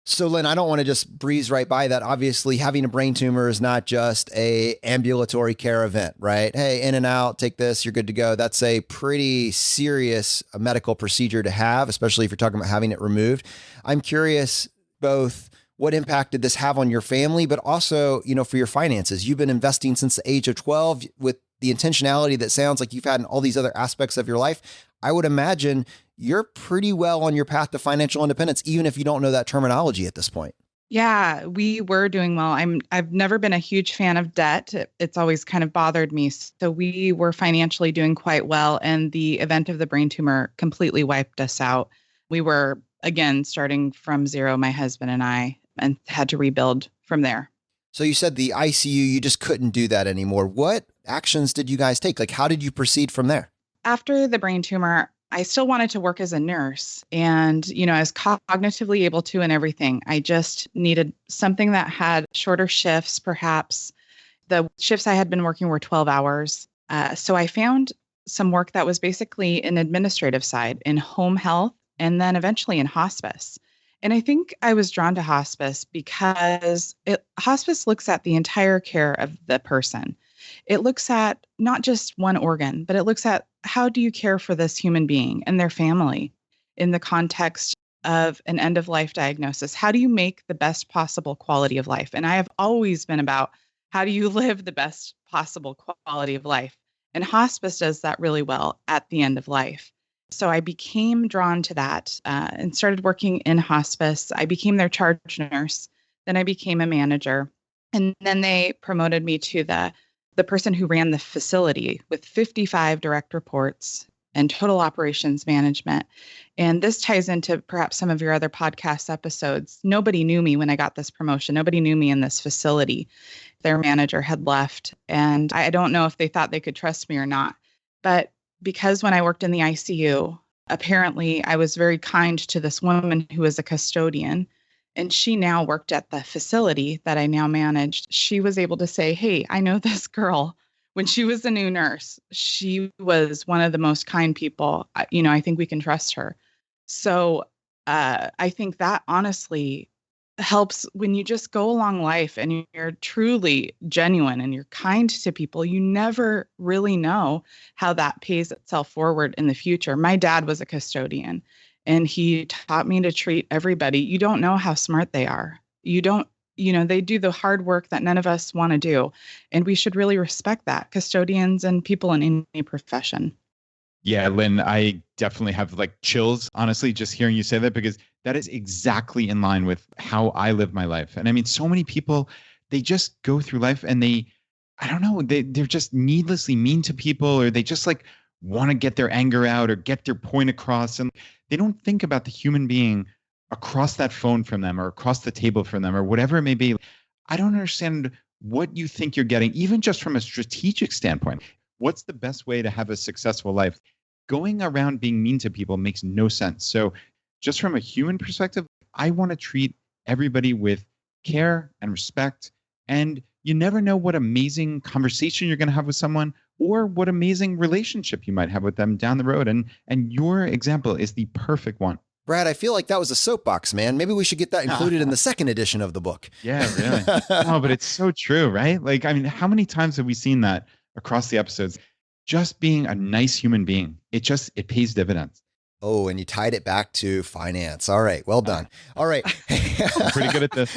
So Lynn, I don't want to just breeze right by that. Obviously, having a brain tumor is not just a ambulatory care event, right? Hey, in and out, take this, you're good to go. That's a pretty serious medical procedure to have, especially if you're talking about having it removed. I'm curious both what impact did this have on your family, but also, for your finances. You've been investing since the age of 12 with the intentionality that sounds like you've had in all these other aspects of your life. I would imagine you're pretty well on your path to financial independence, even if you don't know that terminology at this point. Yeah, we were doing well. I've never been a huge fan of debt. It's always kind of bothered me. So we were financially doing quite well, and the event of the brain tumor completely wiped us out. We were, again, starting from zero, my husband and I, and had to rebuild from there. So you said the ICU, you just couldn't do that anymore. What actions did you guys take? Like, how did you proceed from there? After the brain tumor, I still wanted to work as a nurse, and, I was cognitively able to and everything. I just needed something that had shorter shifts, perhaps. The shifts I had been working were 12 hours. So I found some work that was basically an administrative side in home health and then eventually in hospice. And I think I was drawn to hospice because hospice looks at the entire care of the person. It looks at not just one organ, but it looks at how do you care for this human being and their family in the context of an end-of-life diagnosis? How do you make the best possible quality of life? And I have always been about how do you live the best possible quality of life? And hospice does that really well at the end of life. So I became drawn to that and started working in hospice. I became their charge nurse. Then I became a manager. And then they promoted me to the person who ran the facility with 55 direct reports and total operations management. And this ties into perhaps some of your other podcast episodes. Nobody knew me when I got this promotion. Nobody knew me in this facility. Their manager had left, and I don't know if they thought they could trust me or not. But because when I worked in the ICU, apparently I was very kind to this woman who was a custodian, and she now worked at the facility that I now managed. She was able to say, hey, I know this girl. When she was a new nurse, she was one of the most kind people. I think we can trust her. So I think that honestly helps when you just go along life and you're truly genuine and you're kind to people. You never really know how that pays itself forward in the future. My dad was a custodian, and he taught me to treat everybody. You don't know how smart they are. They do the hard work that none of us want to do. And we should really respect that, custodians and people in any profession. Yeah, Lynn, I definitely have chills, honestly, just hearing you say that, because that is exactly in line with how I live my life. And I mean, so many people, they just go through life and they're just needlessly mean to people, or they just want to get their anger out or get their point across. And they don't think about the human being across that phone from them or across the table from them or whatever it may be. I don't understand what you think you're getting, even just from a strategic standpoint. What's the best way to have a successful life? Going around being mean to people makes no sense. So just from a human perspective, I want to treat everybody with care and respect. And you never know what amazing conversation you're going to have with someone or what amazing relationship you might have with them down the road. And your example is the perfect one. Brad, I feel like that was a soapbox, man. Maybe we should get that included in the second edition of the book. Yeah, really. No, but it's so true, right? How many times have we seen that across the episodes? Just being a nice human being, it pays dividends. Oh, and you tied it back to finance. All right. Well done. All right. I'm pretty good at this.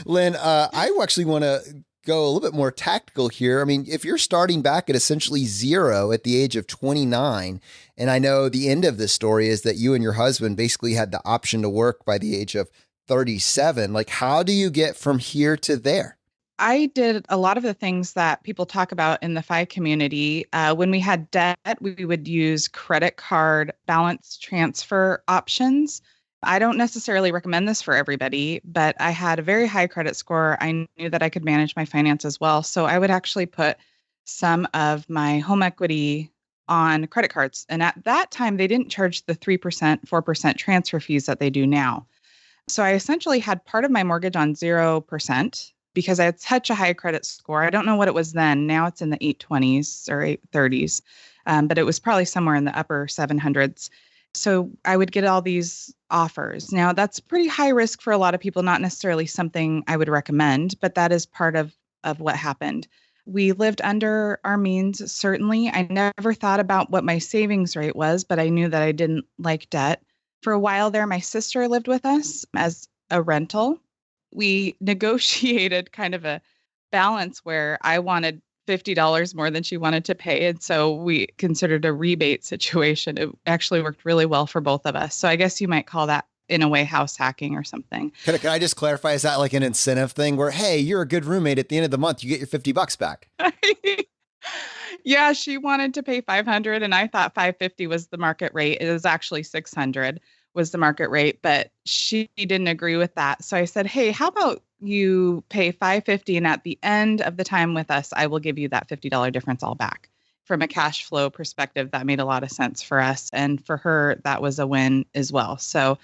Lynn, I actually want to go a little bit more tactical here. I mean, if you're starting back at essentially zero at the age of 29, and I know the end of this story is that you and your husband basically had the option to work by the age of 37, how do you get from here to there? I did a lot of the things that people talk about in the FI community. When we had debt, we would use credit card balance transfer options. I don't necessarily recommend this for everybody, but I had a very high credit score. I knew that I could manage my finances well. So I would actually put some of my home equity on credit cards. And at that time, they didn't charge the 3%, 4% transfer fees that they do now. So I essentially had part of my mortgage on 0%. Because I had such a high credit score. I don't know what it was then. Now it's in the 820s or 830s, but it was probably somewhere in the upper 700s. So I would get all these offers. Now, that's pretty high risk for a lot of people, not necessarily something I would recommend, but that is part of what happened. We lived under our means, certainly. I never thought about what my savings rate was, but I knew that I didn't like debt. For a while there, my sister lived with us as a rental. We negotiated kind of a balance where I wanted $50 more than she wanted to pay. And so we considered a rebate situation. It actually worked really well for both of us. So I guess you might call that, in a way, house hacking or something. Can I just clarify? Is that like an incentive thing where, hey, you're a good roommate, at the end of the month, you get your $50 back? Yeah, she wanted to pay $500 and I thought $550 was the market rate. It was actually $600 was the market rate, but she didn't agree with that. So I said, hey, how about you pay $550 and at the end of the time with us, I will give you that $50 difference all back. From a cash flow perspective, that made a lot of sense for us. And for her, that was a win as well. So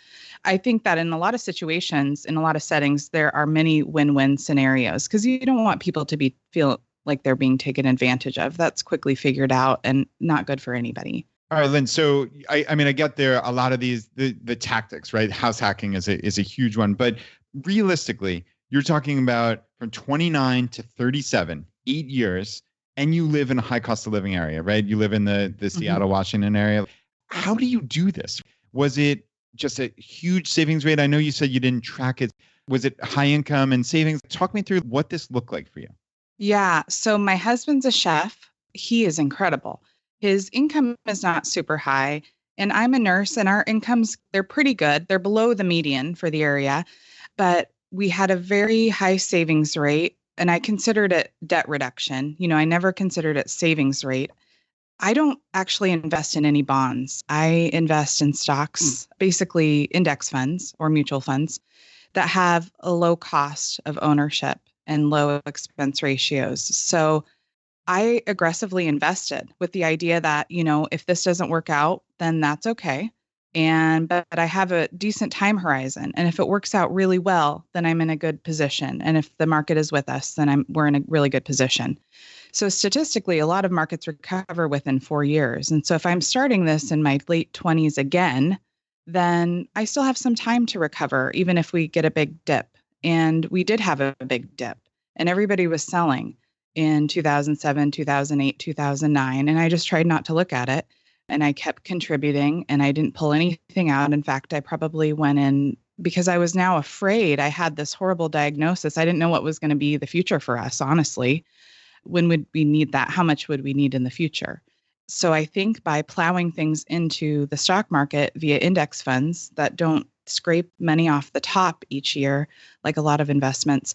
I think that in a lot of situations, in a lot of settings, there are many win-win scenarios because you don't want people to feel like they're being taken advantage of. That's quickly figured out and not good for anybody. All right, Lynn. So I mean, I get there. A lot of these, the tactics, right? House hacking is a huge one. But realistically, you're talking about from 29 to 37, 8 years, and you live in a high cost of living area, right? You live in the Seattle, Washington area. How do you do this? Was it just a huge savings rate? I know you said you didn't track it. Was it high income and savings? Talk me through what this looked like for you. Yeah. So my husband's a chef. He is incredible. His income is not super high. And I'm a nurse and our incomes, they're pretty good. They're below the median for the area. But we had a very high savings rate. And I considered it debt reduction. I never considered it savings rate. I don't actually invest in any bonds. I invest in stocks, basically index funds or mutual funds that have a low cost of ownership and low expense ratios. So I aggressively invested with the idea that, if this doesn't work out, then that's okay. But I have a decent time horizon. And if it works out really well, then I'm in a good position. And if the market is with us, then we're in a really good position. So statistically, a lot of markets recover within 4 years. And so if I'm starting this in my late 20s again, then I still have some time to recover, even if we get a big dip. And we did have a big dip and everybody was selling in 2007, 2008, 2009. And I just tried not to look at it. And I kept contributing and I didn't pull anything out. In fact, I probably went in because I was now afraid. I had this horrible diagnosis. I didn't know what was going to be the future for us, honestly. When would we need that? How much would we need in the future? So I think by plowing things into the stock market via index funds that don't scrape money off the top each year, like a lot of investments,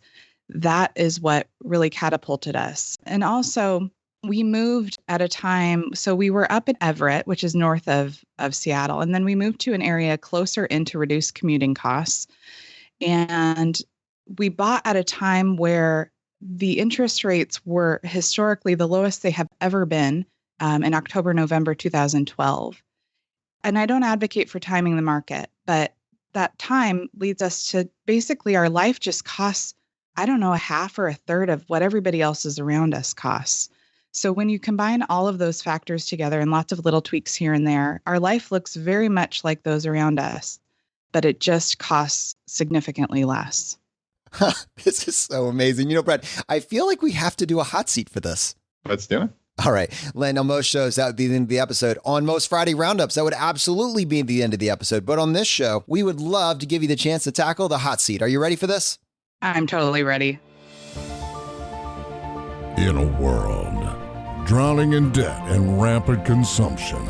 that is what really catapulted us. And also, we moved at a time, so we were up in Everett, which is north of Seattle, and then we moved to an area closer in to reduce commuting costs. And we bought at a time where the interest rates were historically the lowest they have ever been in October, November 2012. And I don't advocate for timing the market, but that time leads us to basically our life just costs, I don't know, a half or a third of what everybody else's around us costs. So when you combine all of those factors together and lots of little tweaks here and there, our life looks very much like those around us, but it just costs significantly less. This is so amazing. Brad, I feel like we have to do a hot seat for this. Let's do it. All right. Lynn, on most shows, that would be the end of the episode. On most Friday roundups, that would absolutely be the end of the episode. But on this show, we would love to give you the chance to tackle the hot seat. Are you ready for this? I'm totally ready. In a world drowning in debt and rampant consumption,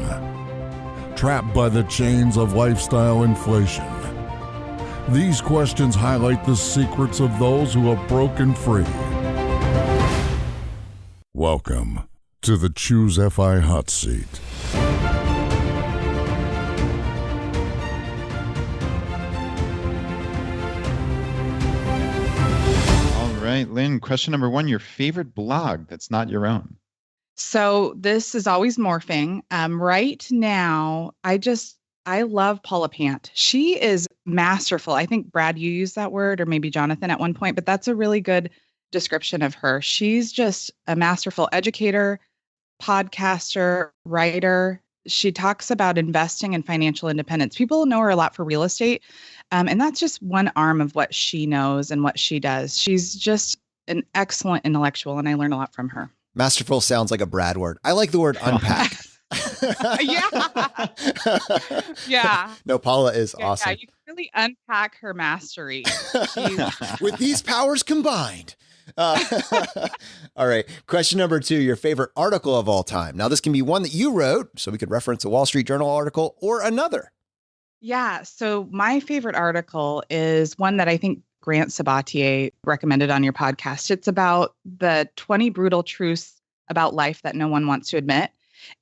trapped by the chains of lifestyle inflation, these questions highlight the secrets of those who have broken free. Welcome to the ChooseFI Hot Seat. All right, Lynn, question number 1, your favorite blog that's not your own. So this is always morphing. Right now, I love Paula Pant. She is masterful. I think, Brad, you used that word, or maybe Jonathan at one point, but that's a really good description of her. She's just a masterful educator, podcaster, writer. She talks about investing and financial independence. People know her a lot for real estate. And that's just one arm of what she knows and what she does. She's just an excellent intellectual, and I learn a lot from her. Masterful sounds like a Brad word. I like the word unpack. Yeah. Yeah. No, Paula is awesome. Yeah, you can really unpack her mastery. With these powers combined. All right. Question number 2, your favorite article of all time. Now, this can be one that you wrote, so we could reference a Wall Street Journal article, or another. Yeah. So my favorite article is one that I think Grant Sabatier recommended on your podcast. It's about the 20 brutal truths about life that no one wants to admit.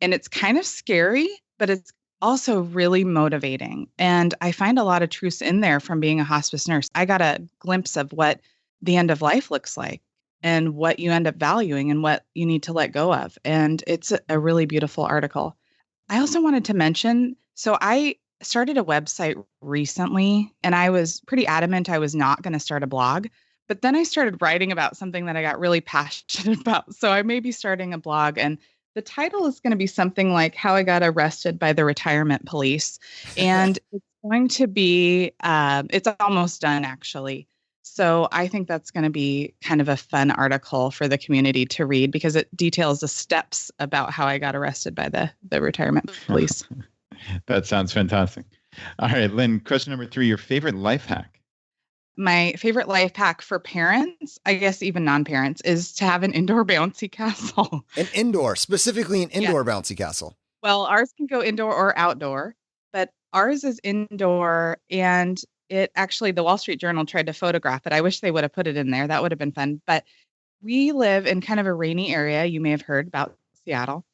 And it's kind of scary, but it's also really motivating. And I find a lot of truths in there from being a hospice nurse. I got a glimpse of what the end of life looks like and what you end up valuing and what you need to let go of. And it's a really beautiful article. I also wanted to mention, so I started a website recently, and I was pretty adamant I was not going to start a blog. But then I started writing about something that I got really passionate about. So I may be starting a blog, and the title is going to be something like How I Got Arrested by the Retirement Police. And it's going to be, it's almost done actually. So I think that's going to be kind of a fun article for the community to read because it details the steps about how I got arrested by the retirement police. That sounds fantastic. All right, Lynn, question number 3, your favorite life hack. My favorite life hack for parents, I guess even non-parents, is to have an indoor bouncy castle. Specifically an indoor bouncy castle. Well, ours can go indoor or outdoor, but ours is indoor, and it actually, the Wall Street Journal tried to photograph it. I wish they would have put it in there. That would have been fun. But we live in kind of a rainy area. You may have heard about Seattle.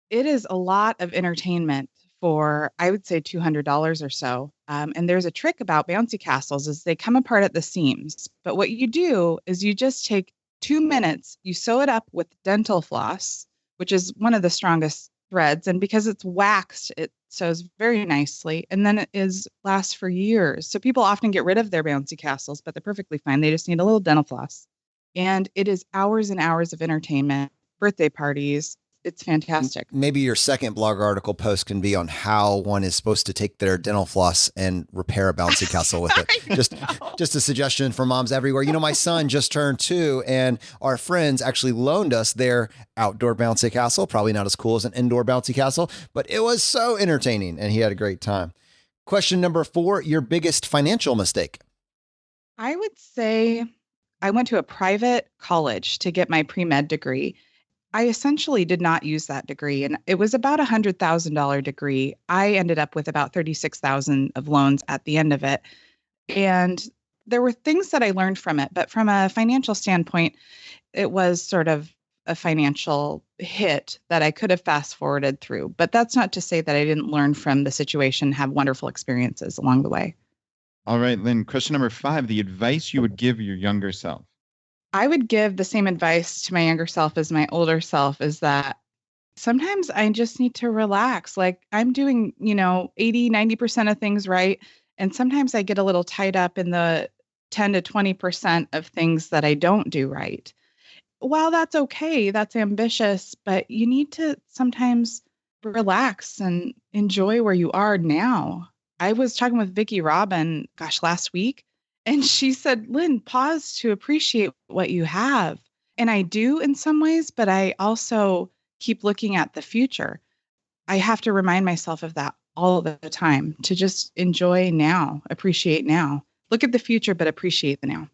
It is a lot of entertainment for, I would say, $200 or so. And there's a trick about bouncy castles is they come apart at the seams. But what you do is you just take 2 minutes, you sew it up with dental floss, which is one of the strongest threads. And because it's waxed, it sews very nicely. And then it lasts for years. So people often get rid of their bouncy castles, but they're perfectly fine. They just need a little dental floss. And it is hours and hours of entertainment, birthday parties. It's fantastic. Maybe your second blog article post can be on how one is supposed to take their dental floss and repair a bouncy castle with it. Just a suggestion for moms everywhere. You know, my son just turned 2 and our friends actually loaned us their outdoor bouncy castle. Probably not as cool as an indoor bouncy castle, but it was so entertaining and he had a great time. Question number 4, your biggest financial mistake. I would say I went to a private college to get my pre-med degree. I essentially did not use that degree, and it was about $100,000 degree. I ended up with about $36,000 of loans at the end of it. And there were things that I learned from it, but from a financial standpoint, it was sort of a financial hit that I could have fast forwarded through. But that's not to say that I didn't learn from the situation, have wonderful experiences along the way. All right, Lynn, question number 5, the advice you would give your younger self. I would give the same advice to my younger self as my older self is that sometimes I just need to relax. Like I'm doing, 80, 90% of things right. And sometimes I get a little tied up in the 10 to 20% of things that I don't do right. While that's okay, that's ambitious, but you need to sometimes relax and enjoy where you are now. I was talking with Vicki Robin, last week. And she said, Lynn, pause to appreciate what you have. And I do in some ways, but I also keep looking at the future. I have to remind myself of that all the time to just enjoy now, appreciate now. Look at the future, but appreciate the now.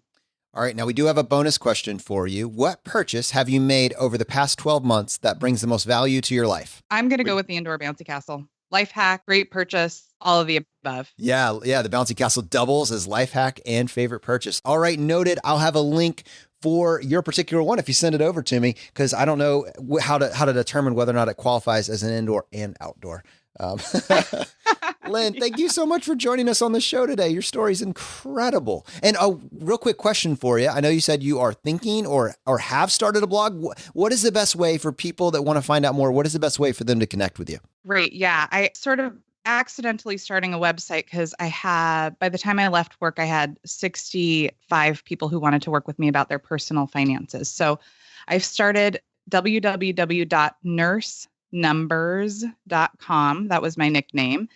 All right. Now we do have a bonus question for you. What purchase have you made over the past 12 months that brings the most value to your life? I'm going to go with the indoor bouncy castle. Life hack, great purchase, all of the above. Yeah. The bouncy castle doubles as life hack and favorite purchase. All right. Noted. I'll have a link for your particular one if you send it over to me, because I don't know how to determine whether or not it qualifies as an indoor and outdoor. Lynn, thank you so much for joining us on the show today. Your story is incredible. And a real quick question for you. I know you said you are thinking or have started a blog. What is the best way for people that want to find out more? What is the best way for them to connect with you? Right. Yeah. I sort of accidentally starting a website because by the time I left work, I had 65 people who wanted to work with me about their personal finances. So I've started www.nurse numbers.com. That was my nickname.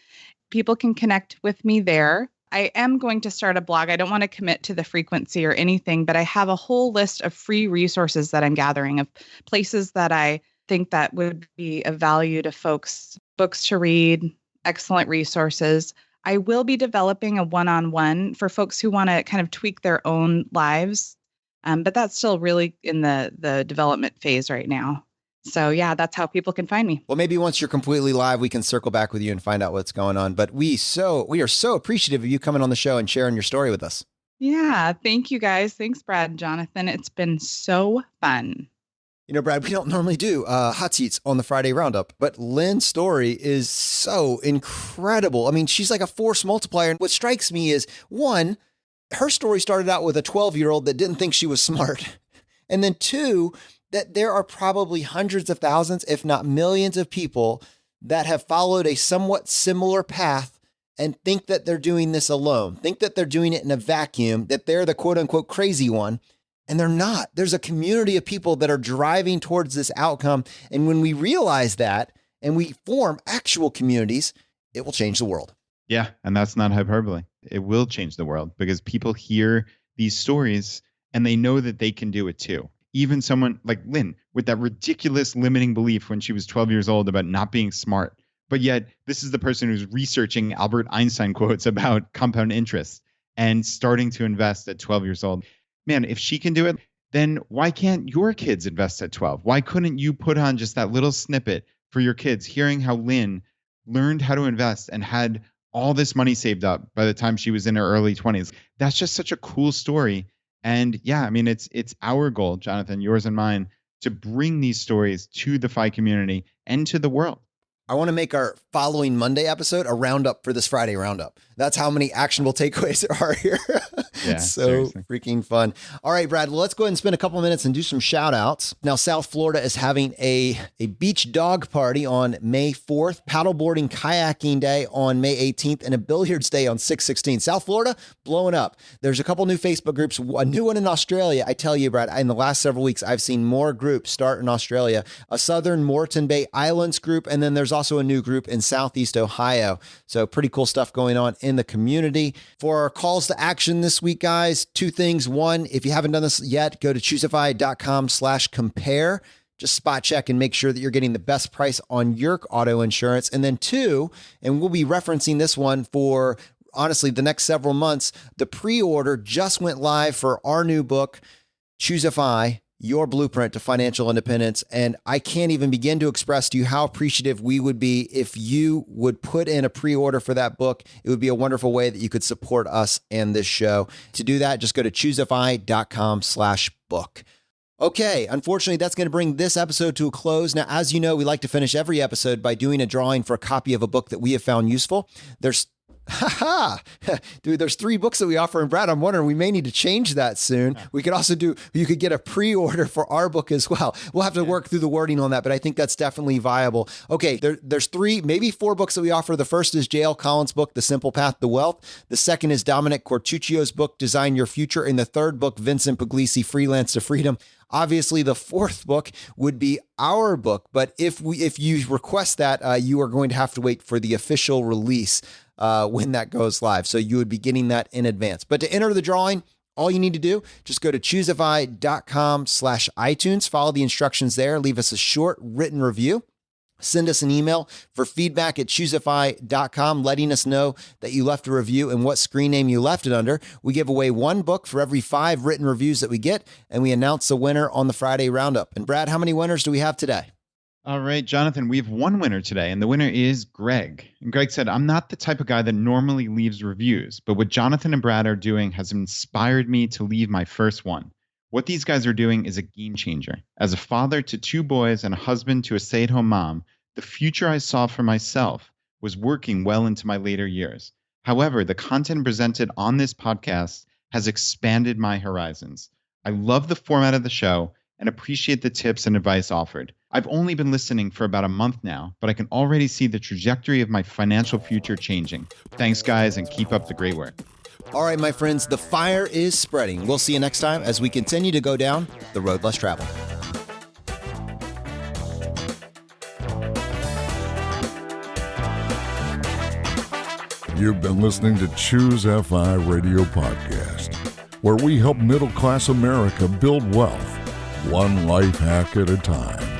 People can connect with me there. I am going to start a blog. I don't want to commit to the frequency or anything, but I have a whole list of free resources that I'm gathering of places that I think that would be of value to folks, books to read, excellent resources. I will be developing a one-on-one for folks who want to kind of tweak their own lives, but that's still really in the development phase right now. So yeah, that's how people can find me. Well, maybe once you're completely live, we can circle back with you and find out what's going on. But we are so appreciative of you coming on the show and sharing your story with us. Yeah, thank you guys. Thanks, Brad and Jonathan. It's been so fun. You know, Brad, we don't normally do hot seats on the Friday Roundup, but Lynne's story is so incredible. I mean, she's like a force multiplier. And what strikes me is, one, her story started out with a 12-year-old that didn't think she was smart. And then two, that there are probably hundreds of thousands, if not millions of people that have followed a somewhat similar path and think that they're doing this alone, think that they're doing it in a vacuum, that they're the quote unquote crazy one. And they're not. There's a community of people that are driving towards this outcome. And when we realize that and we form actual communities, it will change the world. Yeah. And that's not hyperbole. It will change the world because people hear these stories and they know that they can do it too. Even someone like Lynne with that ridiculous limiting belief when she was 12 years old about not being smart. But yet this is the person who's researching Albert Einstein quotes about compound interest and starting to invest at 12 years old. Man, if she can do it, then why can't your kids invest at 12? Why couldn't you put on just that little snippet for your kids, hearing how Lynne learned how to invest and had all this money saved up by the time she was in her early 20s? That's just such a cool story. And yeah, I mean, it's our goal, Jonathan, yours and mine, to bring these stories to the FI community and to the world. I want to make our following Monday episode a roundup for this Friday Roundup. That's how many actionable takeaways there are here. Yeah, so seriously. Freaking fun. All right, Brad, let's go ahead and spend a couple of minutes and do some shout outs. Now, South Florida is having a beach dog party on May 4th, paddleboarding kayaking day on May 18th, and a billiards day on 6/16. South Florida, blowing up. There's a couple new Facebook groups, a new one in Australia. I tell you, Brad, in the last several weeks, I've seen more groups start in Australia, a Southern Moreton Bay Islands group, and then there's also a new group in Southeast Ohio. So pretty cool stuff going on in the community. For our calls to action this week, guys, two things. One, if you haven't done this yet, go to ChooseFI.com/compare. Just spot check and make sure that you're getting the best price on your auto insurance. And then two, and we'll be referencing this one for honestly the next several months, the pre-order just went live for our new book, ChooseFI, Your Blueprint to Financial Independence. And I can't even begin to express to you how appreciative we would be if you would put in a pre-order for that book. It would be a wonderful way that you could support us and this show. To do that, just go to ChooseFI.com/book. Okay, unfortunately, that's going to bring this episode to a close. Now, as you know, we like to finish every episode by doing a drawing for a copy of a book that we have found useful. Dude, there's 3 books that we offer. And Brad, I'm wondering, we may need to change that soon. We could also you could get a pre-order for our book as well. We'll have to work through the wording on that, but I think that's definitely viable. Okay, there's 3, maybe 4 books that we offer. The first is J.L. Collins' book, The Simple Path to Wealth. The second is Dominic Cortuccio's book, Design Your Future. And the third book, Vincent Puglisi, Freelance to Freedom. Obviously, the 4th book would be our book, but if you request that, you are going to have to wait for the official release when that goes live. So you would be getting that in advance. But to enter the drawing, all you need to do, just go to ChooseFI.com/iTunes, follow the instructions there, leave us a short written review. Send us an email for feedback at ChooseFI.com, letting us know that you left a review and what screen name you left it under. We give away 1 book for every 5 written reviews that we get, and we announce the winner on the Friday Roundup. And Brad, how many winners do we have today? All right, Jonathan, we have 1 winner today, and the winner is Greg. And Greg said, I'm not the type of guy that normally leaves reviews, but what Jonathan and Brad are doing has inspired me to leave my first one. What these guys are doing is a game changer. As a father to 2 boys and a husband to a stay-at-home mom, the future I saw for myself was working well into my later years. However, the content presented on this podcast has expanded my horizons. I love the format of the show and appreciate the tips and advice offered. I've only been listening for about a month now, but I can already see the trajectory of my financial future changing. Thanks, guys, and keep up the great work. All right, my friends, the fire is spreading. We'll see you next time as we continue to go down the road less traveled. You've been listening to ChooseFI Radio Podcast, where we help middle-class America build wealth, one life hack at a time.